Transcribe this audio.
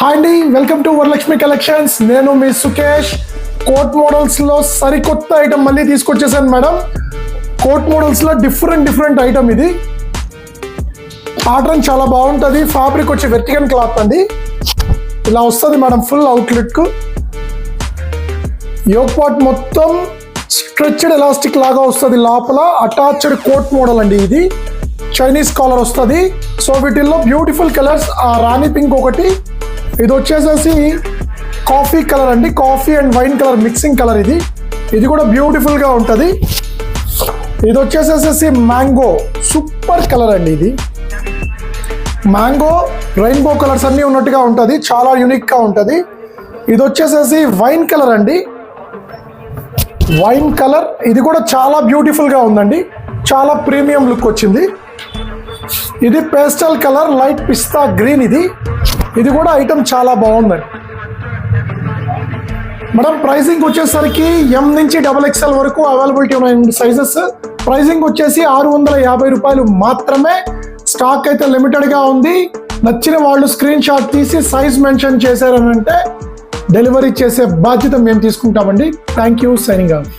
Hi అండి, welcome to Varalakshmi collections. నేను మీ Sukesh. Coat మోడల్స్లో సరికొత్త ఐటమ్ మళ్ళీ తీసుకొచ్చేసాను మేడం. కోట్ మోడల్స్లో డిఫరెంట్ ఐటమ్ ఇది. ప్యాటర్న్ చాలా బాగుంటుంది. ఫ్యాబ్రిక్ వచ్చి వెర్టికల్ క్లాత్ అండి. ఇలా వస్తుంది మేడం ఫుల్ అవుట్లెట్కు. యోక్ పార్ట్ మొత్తం స్ట్రెచ్డ్ ఎలాస్టిక్ లాగా వస్తుంది. లోపల అటాచ్డ్ కోట్ మోడల్ అండి. ఇది చైనీస్ కాలర్ వస్తుంది. సో వీటిల్లో బ్యూటిఫుల్ కలర్స్, ఆ రాణి పింక్ ఒకటి, ఇది వచ్చేసేసి కాఫీ కలర్ అండి. Coffee and wine colour mixing colour ఇది. ఇది కూడా బ్యూటిఫుల్గా ఉంటుంది. ఇది వచ్చేసేసి మ్యాంగో సూపర్ కలర్ అండి. ఇది మ్యాంగో రెయిన్బో కలర్స్ అన్నీ ఉన్నట్టుగా ఉంటుంది. చాలా యూనిక్గా ఉంటుంది. ఇది వచ్చేసేసి వైన్ కలర్ అండి. వైన్ కలర్ ఇది కూడా చాలా బ్యూటిఫుల్గా ఉందండి. చాలా ప్రీమియం లుక్ వచ్చింది. ఇది పేస్టల్ కలర్ లైట్ పిస్తా గ్రీన్. ఇది కూడా ఐటమ్ చాలా బాగుందండి మేడం. ప్రైసింగ్ వచ్చేసరికి ఎం నుంచి XXL వరకు అవైలబిలిటీ ఉన్నాయి సైజెస్. ప్రైసింగ్ వచ్చేసి 650 రూపాయలు మాత్రమే. స్టాక్ అయితే లిమిటెడ్గా ఉంది. నచ్చిన వాళ్ళు స్క్రీన్ షాట్ తీసి సైజ్ మెన్షన్ చేశారనంటే డెలివరీ చేసే బాధ్యత మేము తీసుకుంటామండి. Thank you. Signing off.